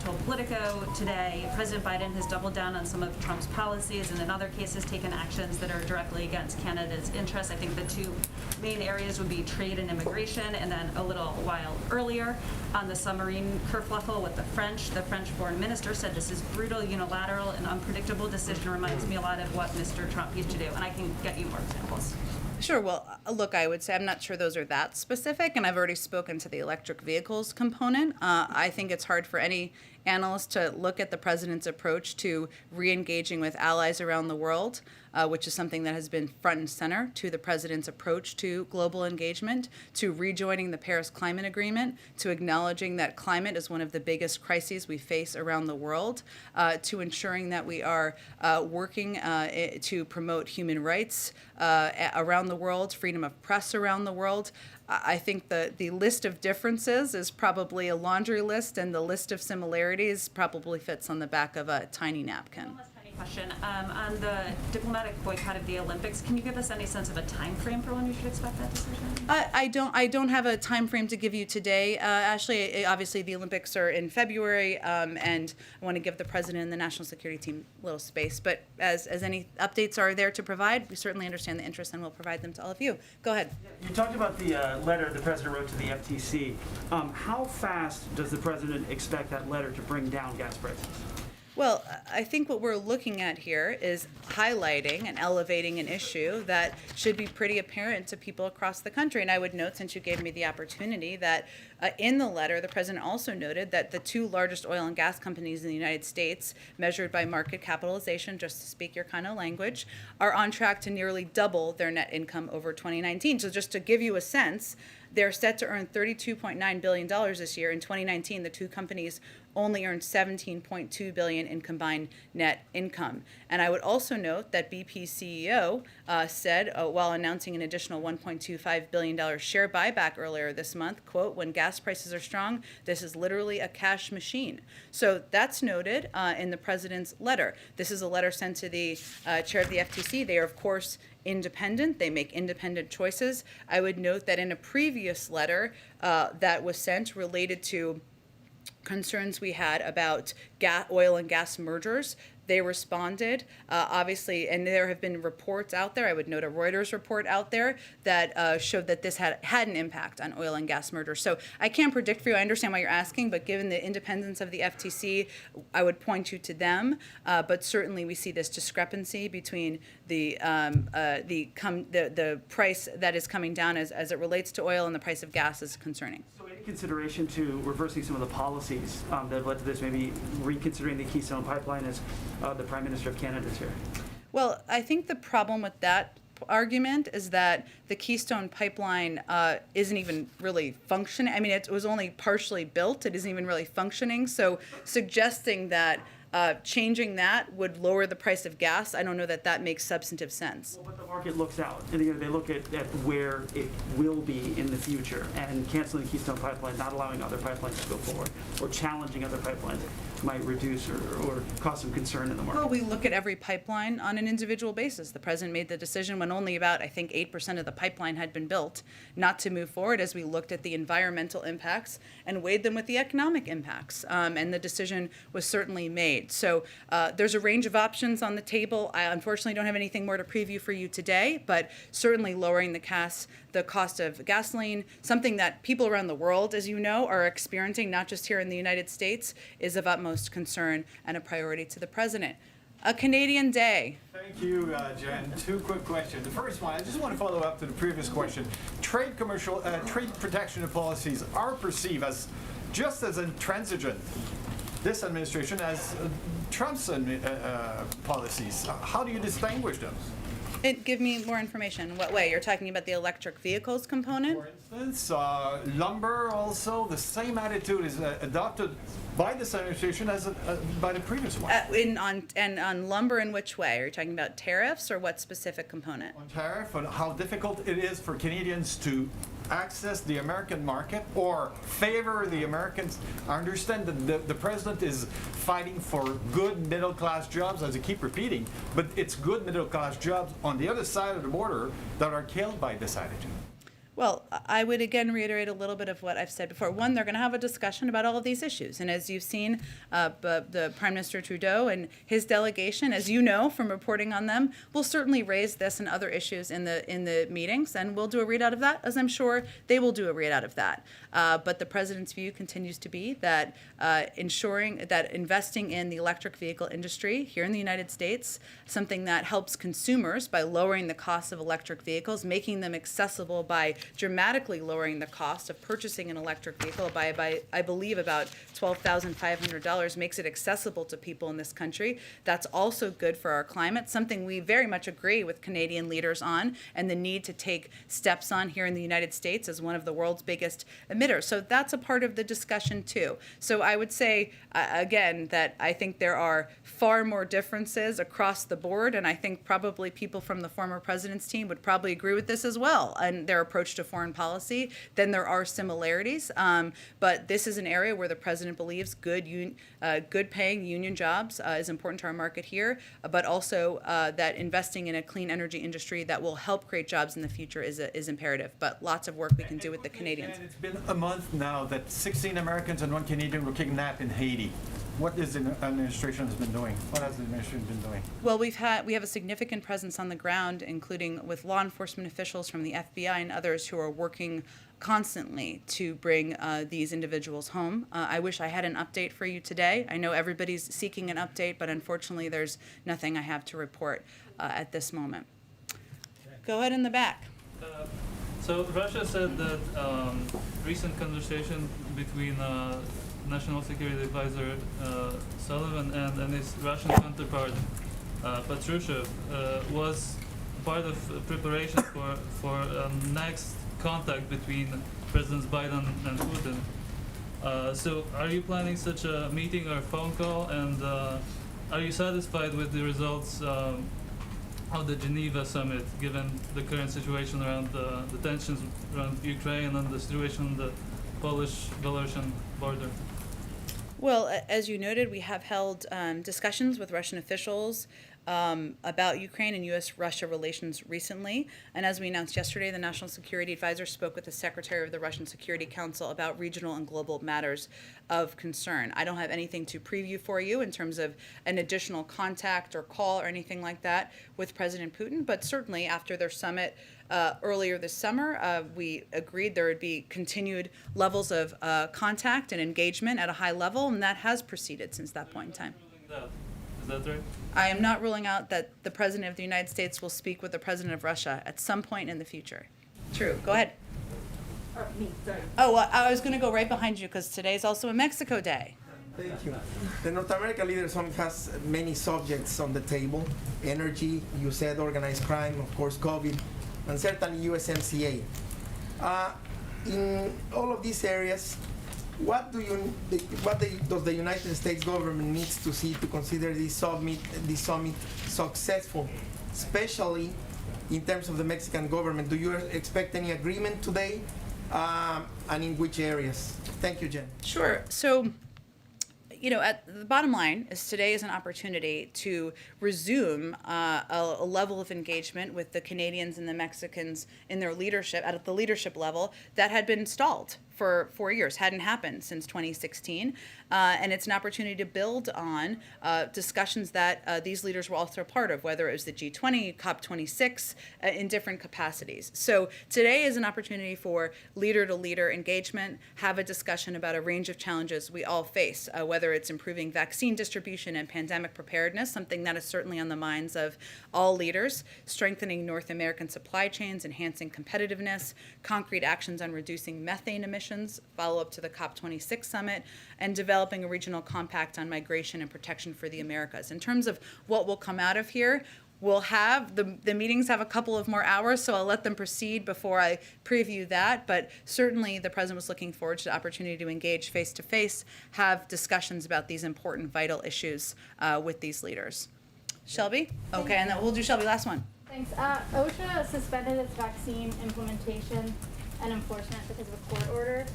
S19: told Politico today, President Biden has doubled down on some of Trump's policies and in other cases taken actions that are directly against Canada's interests. I think the two main areas would be trade and immigration, and then a little while earlier on the submarine kerfuffle with the French foreign minister said this is brutal, unilateral, and unpredictable decision reminds me a lot of what Mr. Trump used to do, and I can get you more examples.
S1: Sure. Well, look, I would say I'm not sure those are that specific, and I've already spoken to the electric vehicles component. I think it's hard for any analyst to look at the president's approach to re-engaging with allies around the world, which is something that has been front and center to the president's approach to global engagement, to rejoining the Paris Climate Agreement, to acknowledging that climate is one of the biggest crises we face around the world, to ensuring that we are working to promote human rights around the world, freedom of press around the world. I think the list of differences is probably a laundry list, and the list of similarities probably fits on the back of a tiny napkin.
S19: One last tiny question. On the diplomatic boycott of the Olympics, can you give us any sense of a time frame for when we should expect that decision?
S1: I don't have a time frame to give you today. Ashley, obviously the Olympics are in February, and I want to give the president and the national security team a little space. But as any updates are there to provide, we certainly understand the interest and we'll provide them to all of you. Go ahead.
S20: You talked about the letter the president wrote to the FTC. How fast does the president expect that letter to bring down gas prices?
S1: Well, I think what we're looking at here is highlighting and elevating an issue that should be pretty apparent to people across the country. And I would note, since you gave me the opportunity, that in the letter, the president also noted that the two largest oil and gas companies in the United States, measured by market capitalization, just to speak your kind of language, are on track to nearly double their net income over 2019. So just to give you a sense, they're set to earn $32.9 billion this year. In 2019, the two companies only earned $17.2 billion in combined net income. And I would also note that BP's CEO said, while announcing an additional $1.25 billion share buyback earlier this month, quote, "When gas prices are strong, this is literally a cash machine." So that's noted in the president's letter. This is a letter sent to the chair of the FTC. They are, of course, independent. They make independent choices. I would note that in a previous letter that was sent related to concerns we had about oil and gas mergers, they responded, obviously, and there have been reports out there. I would note a Reuters report out there that showed that this had an impact on oil and gas mergers. So I can't predict for you. I understand why you're asking, but given the independence of the FTC, I would point you to them. But certainly, we see this discrepancy between the price that is coming down as it relates to oil and the price of gas is concerning.
S20: So any consideration to reversing some of the policies that have led to this, maybe reconsidering the Keystone Pipeline as the Prime Minister of Canada is here?
S1: Well, I think the problem with that argument is that the Keystone Pipeline isn't even really functioning. I mean, it was only partially built. It isn't even really functioning. So suggesting that changing that would lower the price of gas, I don't know that that makes substantive sense.
S20: Well, but the market looks out, and they look at where it will be in the future, and canceling the Keystone Pipeline, not allowing other pipelines to go forward, or challenging other pipelines might reduce or cause some concern in the market.
S1: Well, we look at every pipeline on an individual basis. The president made the decision when only about, I think, 8% of the pipeline had been built not to move forward as we looked at the environmental impacts and weighed them with the economic impacts. And the decision was certainly made. So there's a range of options on the table. I unfortunately don't have anything more to preview for you today, but certainly lowering the cost of gasoline, something that people around the world, as you know, are experiencing, not just here in the United States, is of utmost concern and a priority to the president. A Canadian day.
S21: Thank you, Jen. Two quick questions. The first one, I just want to follow up to the previous question. Trade protection policies are perceived as just as intransigent, this administration, as Trump's policies. How do you distinguish them?
S1: Give me more information. In what way? You're talking about the electric vehicles component?
S21: For instance, lumber also, the same attitude is adopted by this administration as by the previous one.
S1: On lumber, in which way? Are you talking about tariffs or what specific component?
S21: On tariff and how difficult it is for Canadians to access the American market or favor the Americans. I understand that the president is fighting for good middle-class jobs, as I keep repeating, but it's good middle-class jobs on the other side of the border that are killed by this attitude.
S1: Well, I would again reiterate a little bit of what I've said before. One, they're going to have a discussion about all of these issues. And as you've seen, the Prime Minister Trudeau and his delegation, as you know from reporting on them, will certainly raise this and other issues in the meetings. And we'll do a readout of that, as I'm sure they will do a readout of that. But the president's view continues to be that ensuring that investing in the electric vehicle industry here in the United States, something that helps consumers by lowering the cost of electric vehicles, making them accessible by dramatically lowering the cost of purchasing an electric vehicle by I believe about $12,500, makes it accessible to people in this country. That's also good for our climate, something we very much agree with Canadian leaders on, and the need to take steps on here in the United States as one of the world's biggest emitters. So that's a part of the discussion too. So I would say, again, that I think there are far more differences across the board, and I think probably people from the former president's team would probably agree with this as well, and their approach to foreign policy, then there are similarities. But this is an area where the president believes good paying union jobs is important to our market here, but also that investing in a clean energy industry that will help create jobs in the future is imperative. But lots of work we can do with the Canadians.
S21: And it's been a month now that 16 Americans and 1 Canadian were kidnapped in Haiti. what is the administration has been doing? What has the administration been doing?
S1: Well, we have a significant presence on the ground, including with law enforcement officials from the FBI and others who are working constantly to bring these individuals home. I wish I had an update for you today. I know everybody's seeking an update, but unfortunately there's nothing I have to report at this moment. Go ahead in the back.
S2: So Russia said that recent conversation between National Security Advisor Sullivan and his Russian counterpart Patrushev was part of preparation for next contact between Presidents Biden and Putin. So are you planning such a meeting or phone call, and are you satisfied with the results of the Geneva summit, given the current situation around the tensions around Ukraine and the situation on the Polish-Belarusian border?
S1: Well, as you noted, we have held discussions with Russian officials about Ukraine and U.S.-Russia relations recently. And as we announced yesterday, the National Security Advisor spoke with the Secretary of the Russian Security Council about regional and global matters of concern. I don't have anything to preview for you in terms of an additional contact or call or anything like that with President Putin, but certainly after their summit earlier this summer, we agreed there would be continued levels of contact and engagement at a high level, and that has proceeded since that point in time.
S2: Is that right?
S1: I am not ruling out that the President of the United States will speak with the President of Russia at some point in the future. True. Go ahead.
S22: Me, sorry.
S1: Oh, I was going to go right behind you because today is also a Mexico Day.
S22: Thank you. The North American Leaders Summit has many subjects on the table. Energy, you said organized crime, of course COVID, and certainly USMCA. In all of these areas, what does the United States government needs to see to consider this summit successful, especially in terms of the Mexican government? Do you expect any agreement today, and in which areas? Thank you, Jen.
S1: Sure. So, at the bottom line is today is an opportunity to resume a level of engagement with the Canadians and the Mexicans in their leadership, at the leadership level, that had been stalled for 4 years, hadn't happened since 2016. And it's an opportunity to build on discussions that these leaders were also a part of, whether it was the G20, COP26, in different capacities. So today is an opportunity for leader-to-leader engagement, have a discussion about a range of challenges we all face, whether it's improving vaccine distribution and pandemic preparedness, something that is certainly on the minds of all leaders, strengthening North American supply chains, enhancing competitiveness, concrete actions on reducing methane emissions, follow-up to the COP26 summit, and developing a regional compact on migration and protection for the Americas. In terms of what will come out of here, we'll have, the meetings have a couple of more hours, so I'll let them proceed before I preview that, but certainly the President was looking forward to the opportunity to engage face-to-face, have discussions about these important, vital issues with these leaders. Shelby? Okay, and then we'll do Shelby, last one.
S23: Thanks. OSHA suspended its vaccine implementation and enforcement because of a court order.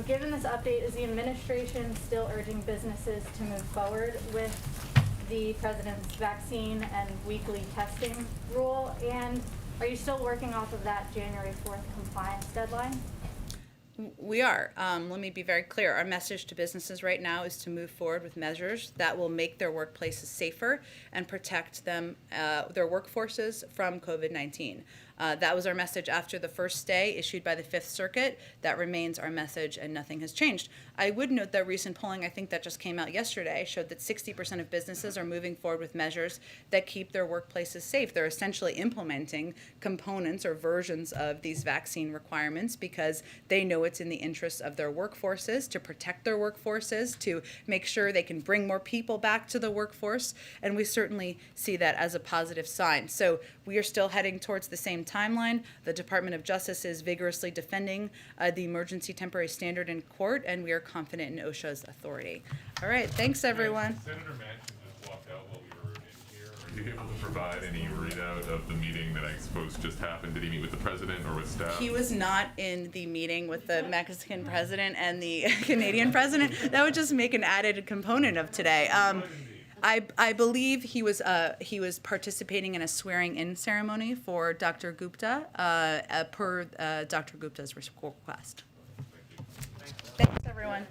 S23: Given this update, is the administration still urging businesses to move forward with the president's vaccine and weekly testing rule? And are you still working off of that January 4th compliance deadline?
S1: We are. Let me be very clear. Our message to businesses right now is to move forward with measures that will make their workplaces safer and protect them, their workforces from COVID-19. That was our message after the first stay issued by the Fifth Circuit. That remains our message, and nothing has changed. I would note that recent polling, I think that just came out yesterday, showed that 60% of businesses are moving forward with measures that keep their workplaces safe. They're essentially implementing components or versions of these vaccine requirements because they know it's in the interests of their workforces, to protect their workforces, to make sure they can bring more people back to the workforce, and we certainly see that as a positive sign. So we are still heading towards the same timeline. The Department of Justice is vigorously defending the emergency temporary standard in court, and we are confident in OSHA's authority. All right, thanks everyone.
S10: Senator Manchin just walked out while we were in here. Are you able to provide any readout of the meeting that I suppose just happened? Did he meet with the president or with staff?
S1: He was not in the meeting with the Mexican president and the Canadian president. That would just make an added component of today. I believe he was participating in a swearing-in ceremony for Dr. Gupta per Dr. Gupta's request. Thanks, everyone.